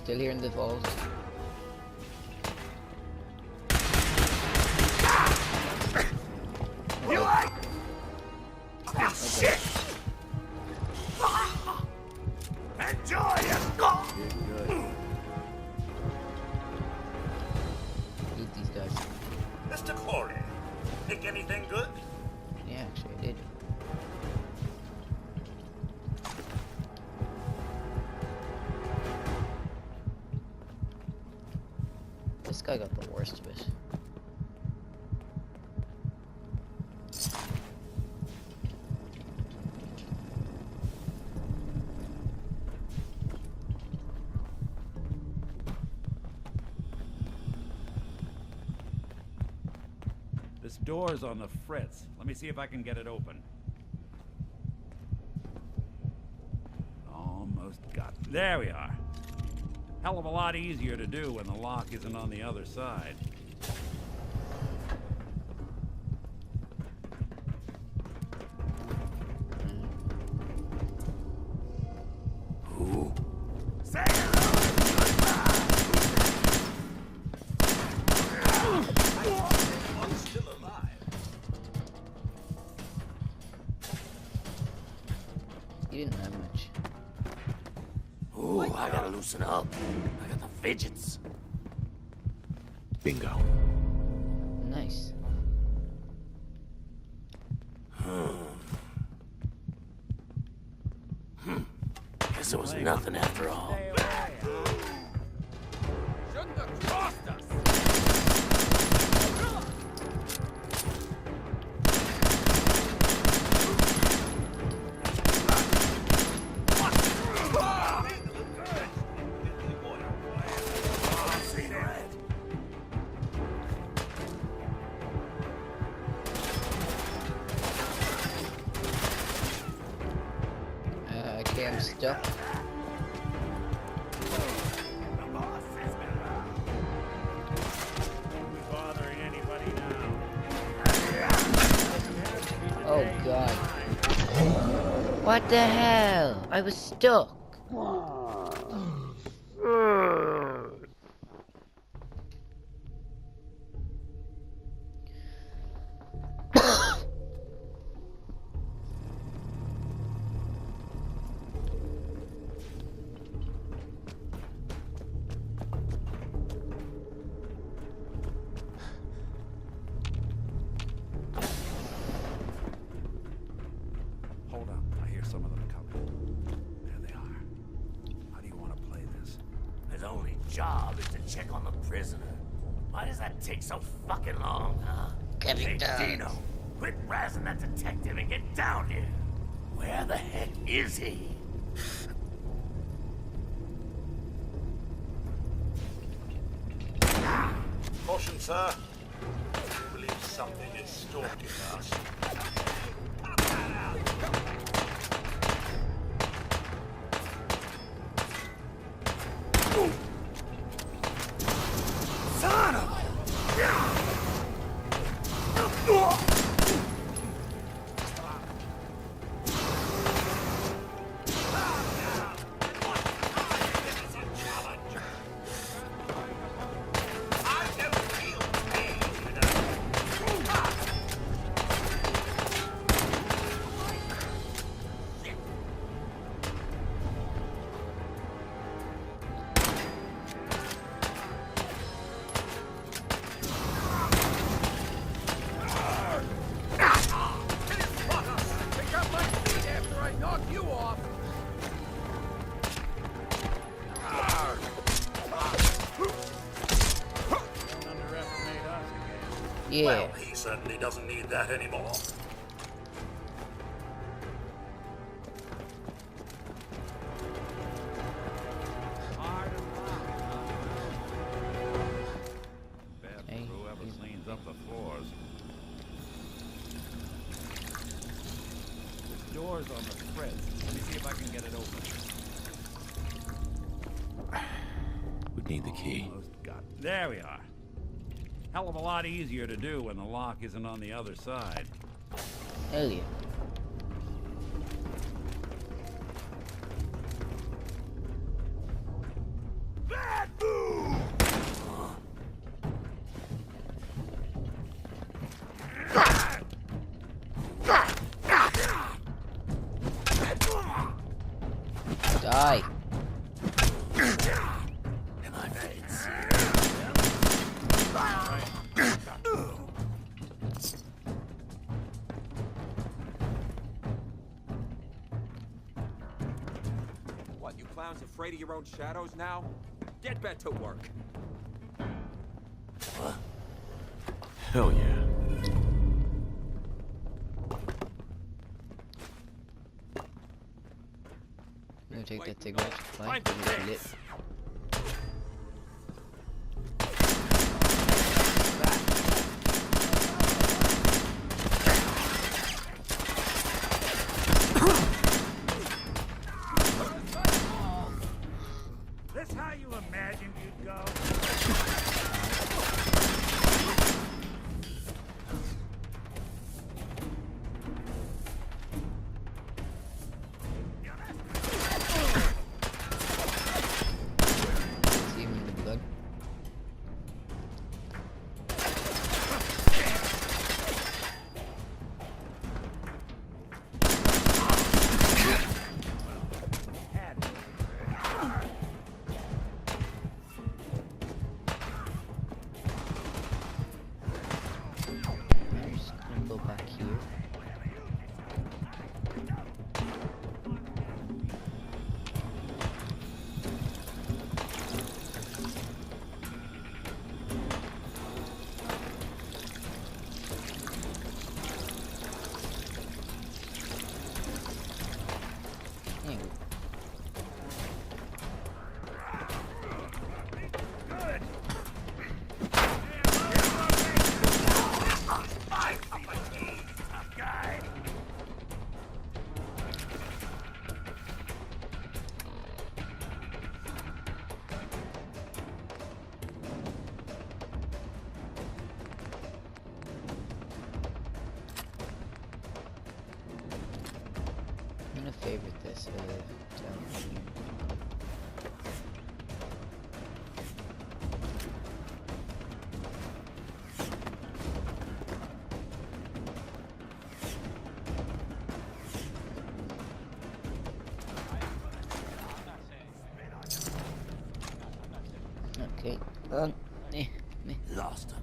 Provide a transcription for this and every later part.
Still hearing the falls. You like? Ah, shit! Enjoy it! Eat these guys. Mr. Corey, think anything good? Yeah, actually I did. This guy got the worst of it. This door's on the fritz. Let me see if I can get it open. Almost got it. There we are. Hell of a lot easier to do when the lock isn't on the other side. Who? Say hello! I'm still alive. You didn't have much. Ooh, I gotta loosen up. I got the fidgets. Bingo. Nice. Guess it was nothing after all. Shouldn't have crossed us! Okay, I'm stuck. Bothering anybody now? Oh god. What the hell? I was stuck. Hold up, I hear some of them coming. There they are. How do you want to play this? His only job is to check on the prisoner. Why does that take so fucking long, huh? Get it Hey, done. Dino, quit razzing that detective and get down here. Where the heck is he? Caution, sir. I believe something is stalking us. Son of a... Yeah. Well, he certainly doesn't need that anymore. Bad Hey, for whoever he's- cleans up the floors. This door's on the fritz. Let me see if I can get it open. Would need the key. Almost got it. There we are. Hell of a lot easier to do when the lock isn't on the other side. Hell yeah. Bill! Die. In my veins. What, you clowns afraid of your own shadows now? Get back to work. Hell yeah. I'm gonna take that cigarette. Fine. Find the Leave it lit. fix. This how you imagined you'd go? See him in the blood. I'm just gonna go back here. Anyway. I'm gonna favorite this down here. Okay. Lost him.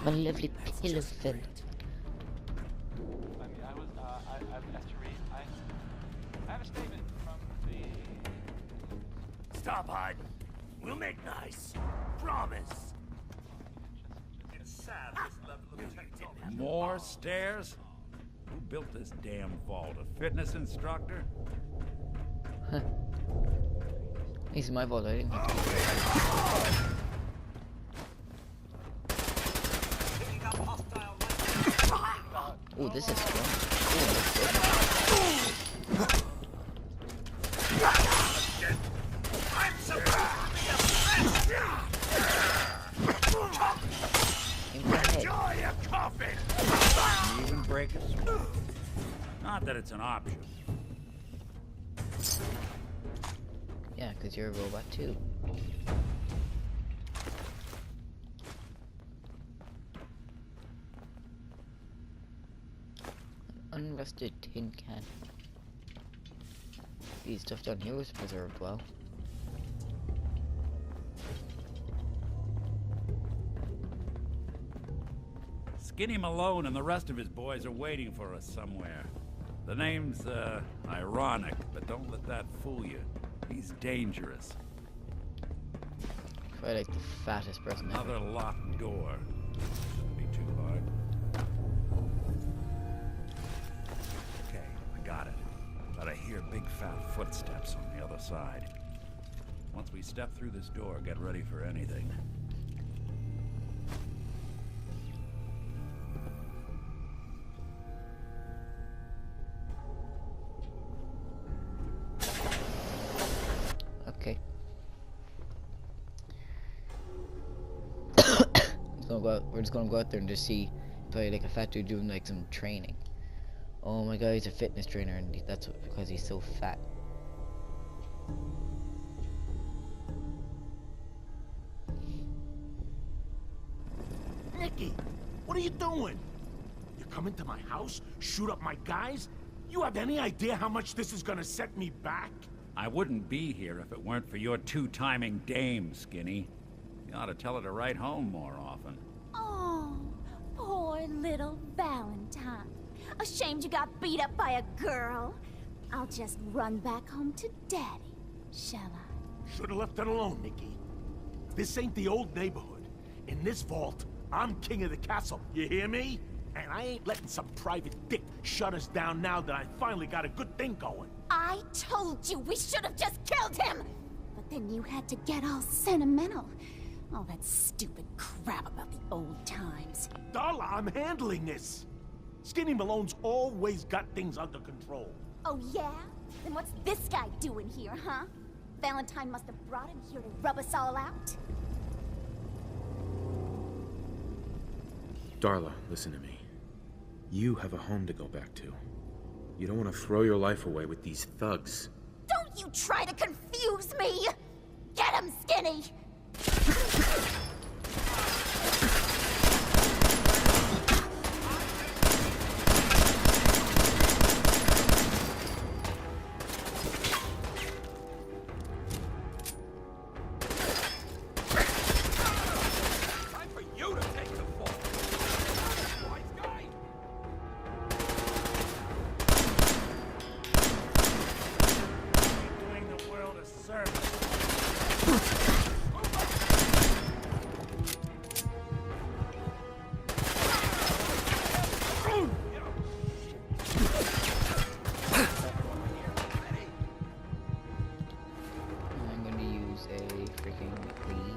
My lovely pillow friend. I have a statement from the... Stop hiding. We'll make nice. Promise. It's sad this level of technology. More stairs? Who built this damn vault? A fitness instructor? This is my fault. I didn't have to. Picking up hostile light. Oh, this is strong. Oh, I'm supposed to be a in my head. Enjoy your coffin. Even break a sword. Not that it's an option. Yeah, because you're a robot too. Unrusted tin can. These stuff down here was preserved well. Skinny Malone and the rest of his boys are waiting for us somewhere. The name's, ironic, but don't let that fool you. He's dangerous. Probably like the fattest person ever. Another locked door. Shouldn't be too hard. Okay, I got it. But I hear big fat footsteps on the other side. Once we step through this door, get ready for anything. Okay. We're just gonna go out there and just see probably like a fat dude doing like some training. Oh my god, he's a fitness trainer and that's because he's so fat. Nicky, what are you doing? You come into my house, shoot up my guys? You have any idea how much this is gonna set me back? I wouldn't be here if it weren't for your two-timing dame, Skinny. You ought to tell her to write home more often. Oh, poor little Valentine. Ashamed you got beat up by a girl? I'll just run back home to Daddy, shall I? Should've left it alone, Nikki. This ain't the old neighborhood. In this vault, I'm king of the castle, you hear me? And I ain't letting some private dick shut us down now that I finally got a good thing going. I told you we should have just killed him! But then you had to get all sentimental. All that stupid crap about the old times. Darla, I'm handling this. Skinny Malone's always got things under control. Oh yeah? Then what's this guy doing here, huh? Valentine must have brought him here to rub us all out. Darla, listen to me. You have a home to go back to. You don't want to throw your life away with these thugs. Don't you try to confuse me! Get him, Skinny! Time for you to take the fall. Wise guy. Doing the world a service. I'm going to use a freaking Lee.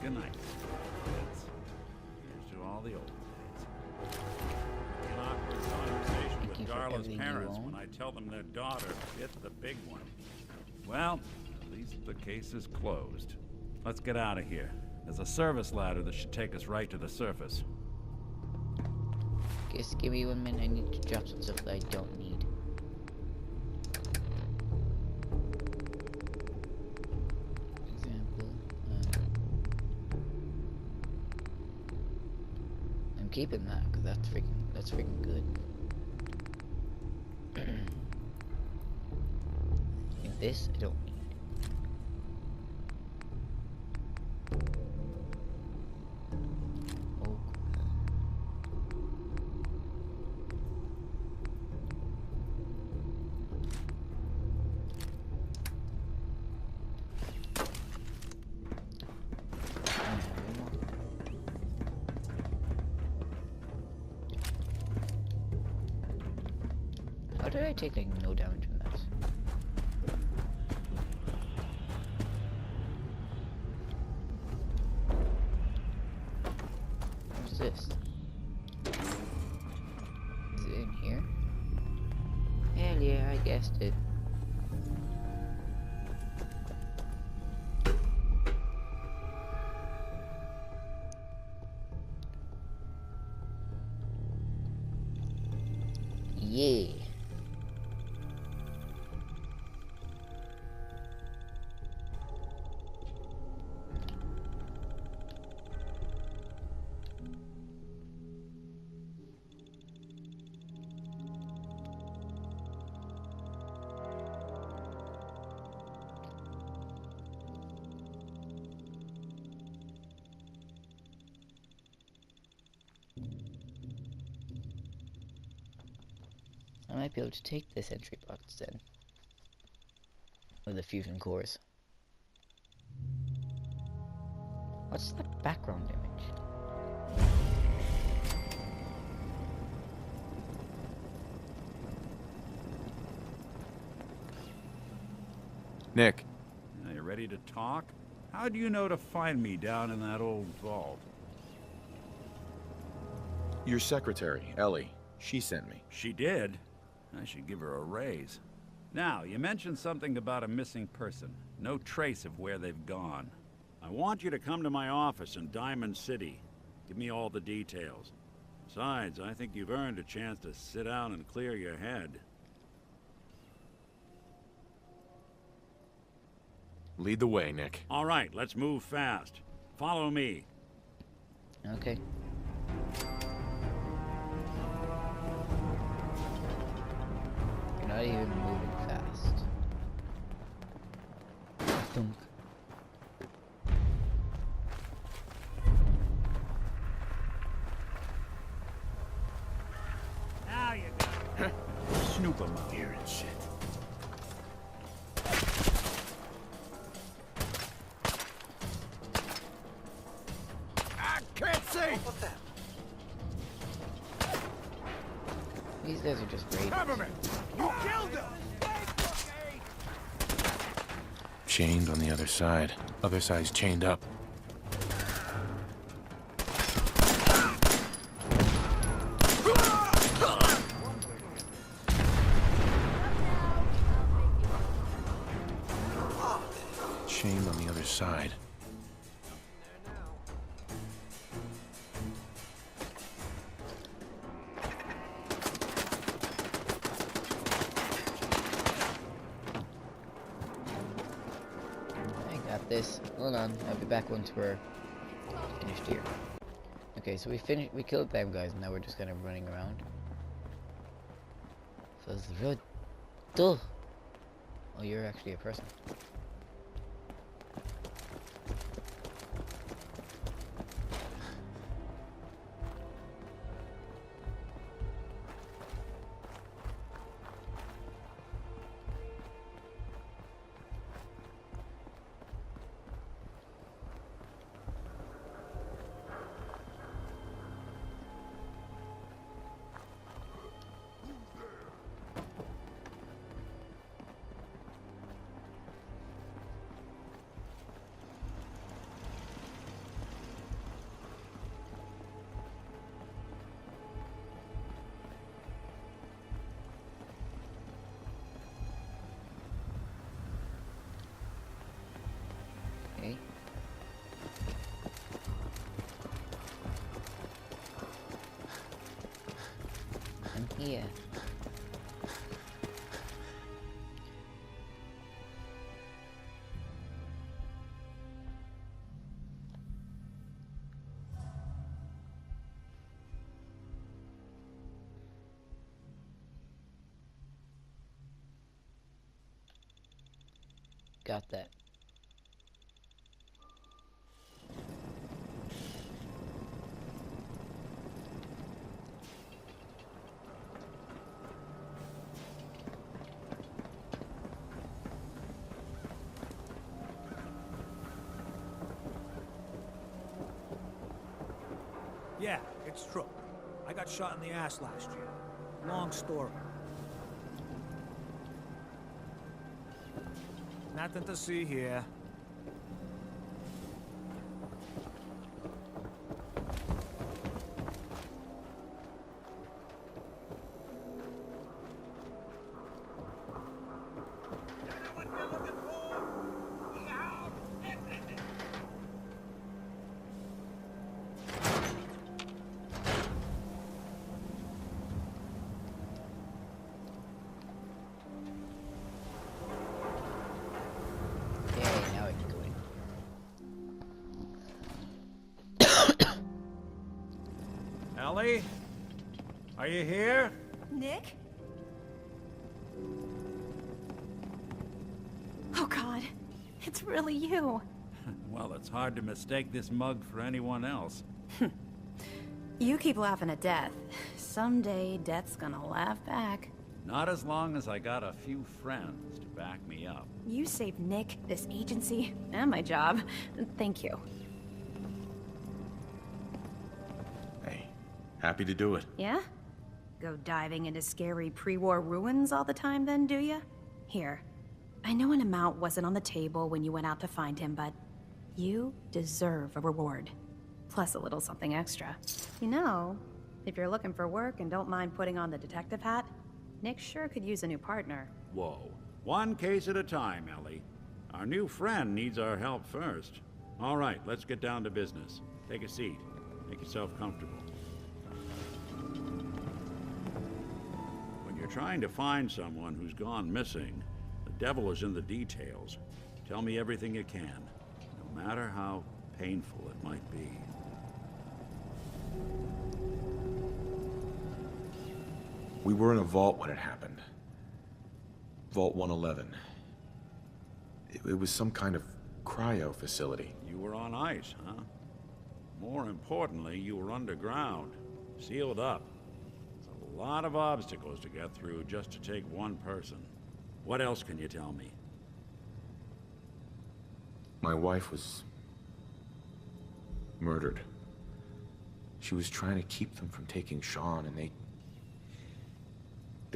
Good night. Here's to all the old days. An awkward conversation Thank with you for Darla's everything you parents own. when I tell them their daughter hit the big one. Well, at least the case is closed. Let's get out of here. There's a service ladder that should take us right to the surface. Just give me 1 minute. I need to drop some stuff that I don't need. Example. I'm keeping that because that's freaking good. And this I don't need. Oh. How did I take like no damage from that? What's this? Is it in here? Hell yeah, I guessed it. Yeah. I might be able to take this entry box then. With the fusion cores. What's that background image? Nick, Are you ready to talk? How do you know to find me down in that old vault? your secretary, Ellie, she sent me. She did? I should give her a raise. Now, you mentioned something about a missing person. No trace of where they've gone. I want you to come to my office in Diamond City. Give me all the details. Besides, I think you've earned a chance to sit down and clear your head. Lead the way, Nick. All right, let's move fast. Follow me. Okay. You're not even moving fast. Dunk. Now you got it. Snoop 'em out. Here and shit. I can't see! What the? These guys are just great. Cover me! You killed him! Chained on the other side. Other side's chained up. Chained on the other side. I got this. Hold on, I'll be back once we're finished here. Okay, so we killed them guys, and now we're just kind of running around. So it's real dull. Oh, you're actually a person. Okay. I'm here. Got that. Yeah, it's true. I got shot in the ass last year. Long story. Nothing to see here. Ellie? Are you here? Nick? Oh God, it's really you. Well, it's hard to mistake this mug for anyone else. You keep laughing at death. Someday, death's gonna laugh back. Not as long as I got a few friends to back me up. You saved Nick, this agency, and my job. Thank you. Hey, happy to do it. Yeah? Go diving into scary pre-war ruins all the time then, do ya? Here. I know an amount wasn't on the table when you went out to find him, but you deserve a reward. Plus a little something extra. You know, if you're looking for work and don't mind putting on the detective hat, Nick sure could use a new partner. Whoa. One case at a time, Ellie. Our new friend needs our help first. All right, let's get down to business. Take a seat. Make yourself comfortable. When you're trying to find someone who's gone missing, the devil is in the details. Tell me everything you can, no matter how painful it might be. We were in a vault when it happened. Vault 111. It was some kind of cryo facility. You were on ice, huh? More importantly, you were underground, sealed up. It's a lot of obstacles to get through just to take one person. What else can you tell me? My wife was murdered. She was trying to keep them from taking Sean, and they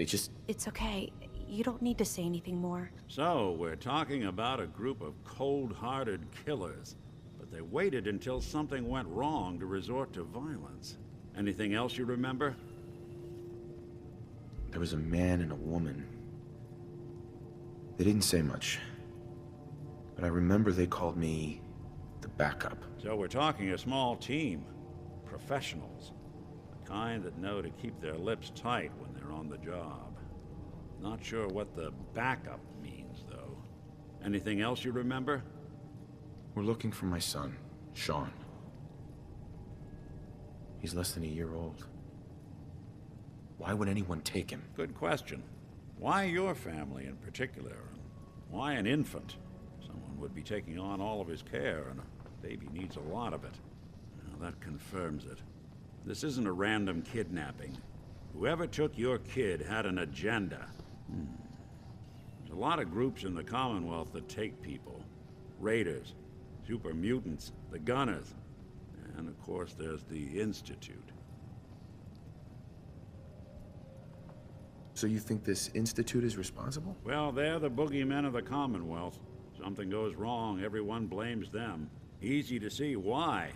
just... It's okay. You don't need to say anything more. So, we're talking about a group of cold-hearted killers, but they waited until something went wrong to resort to violence. Anything else you remember? There was a man and a woman. They didn't say much, but I remember they called me the backup. So we're talking a small team. Professionals. The kind that know to keep their lips tight when they're on the job. Not sure what the backup means, though. Anything else you remember? We're looking for my son, Sean. He's less than a year old. Why would anyone take him? Good question. Why your family in particular? Why an infant? Someone would be taking on all of his care, and a baby needs a lot of it. Well, that confirms it. This isn't a random kidnapping. Whoever took your kid had an agenda. There's a lot of groups in the Commonwealth that take people. Raiders, super mutants, the Gunners, and of course there's the Institute. So you think this Institute is responsible? Well, they're the boogeymen of the Commonwealth. Something goes wrong, everyone blames them. Easy to see why.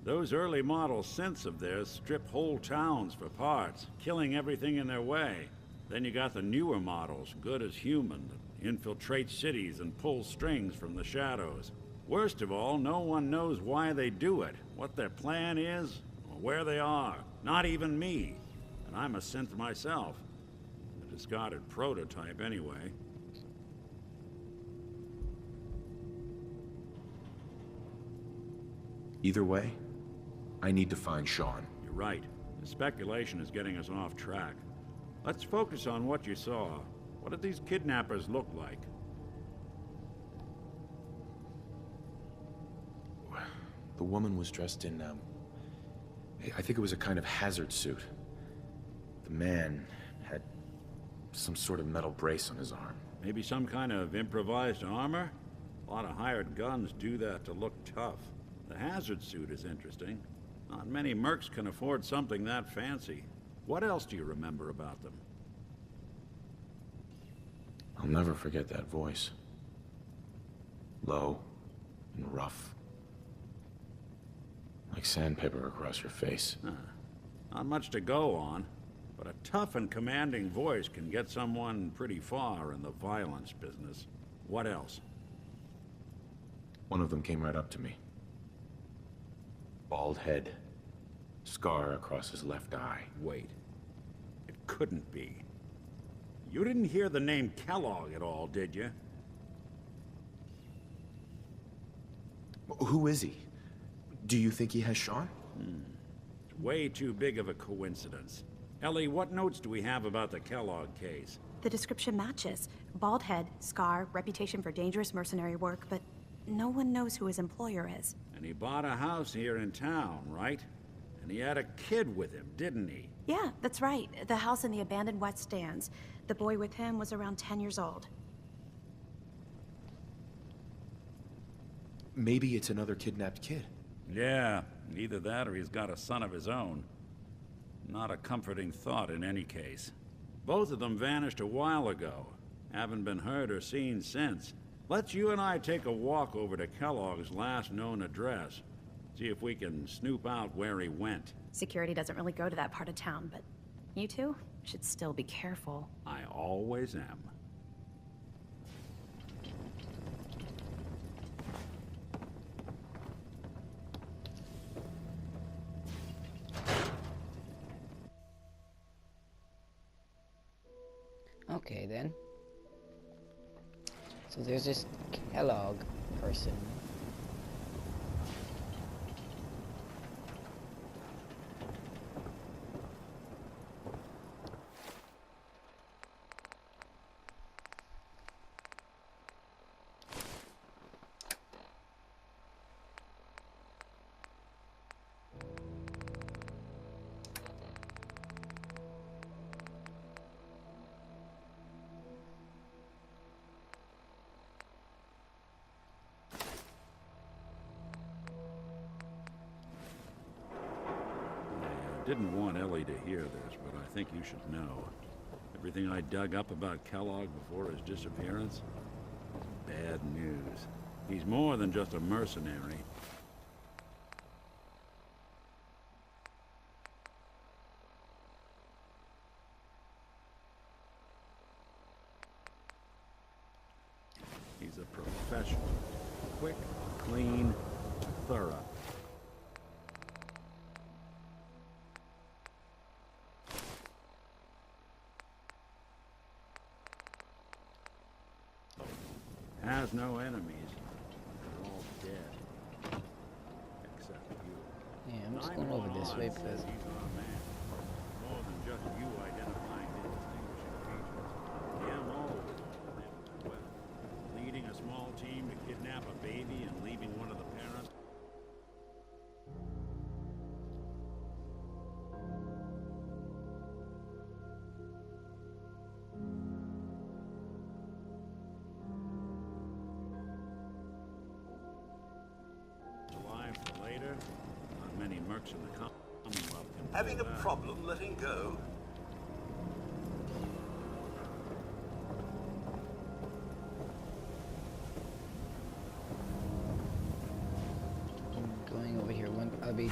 Those early model synths of theirs strip whole towns for parts, killing everything in their way. Then you got the newer models, good as human, that infiltrate cities and pull strings from the shadows. Worst of all, no one knows why they do it, what their plan is, or where they are. Not even me. And I'm a synth myself. A discarded prototype anyway. Either way, I need to find Sean. You're right. The speculation is getting us off track. Let's focus on what you saw. What did these kidnappers look like? The woman was dressed in, I think it was a kind of hazard suit. The man had some sort of metal brace on his arm. Maybe some kind of improvised armor? A lot of hired guns do that to look tough. The hazard suit is interesting. Not many mercs can afford something that fancy. What else do you remember about them? I'll never forget that voice. Low and rough. Like sandpaper across your face. Not much to go on, but a tough and commanding voice can get someone pretty far in the violence business. What else? One of them came right up to me. Bald head. Scar across his left eye. Wait. It couldn't be. You didn't hear the name Kellogg at all, did you? Who is he? Do you think he has Sean? Way too big of a coincidence. Ellie, what notes do we have about the Kellogg case? The description matches. Bald head, scar, reputation for dangerous mercenary work, but no one knows who his employer is. And he bought a house here in town, right? And he had a kid with him, didn't he? Yeah, that's right. The house in the abandoned West Stands. The boy with him was around 10 years old. Maybe it's another kidnapped kid. Yeah, either that or he's got a son of his own. Not a comforting thought in any case. Both of them vanished a while ago. Haven't been heard or seen since. Let's you and I take a walk over to Kellogg's last known address. See if we can snoop out where he went. Security doesn't really go to that part of town, but you two should still be careful. I always am. Okay then. So there's this Kellogg person. Didn't want Ellie to hear this, but I think you should know. Everything I dug up about Kellogg before his disappearance is bad news. He's more than just a mercenary. He's a professional. Quick, clean, thorough. Has no enemies. They're all dead. Except you. Yeah, I'm just going over this way because he's our man. More than just you identifying his distinguishing features. The MO is on him as well. Leading a small team to kidnap a baby and leaving one of the parents. Alive for later. Not many mercs in the Commonwealth can Having a pull that. problem letting go? I'm going over here. I'll be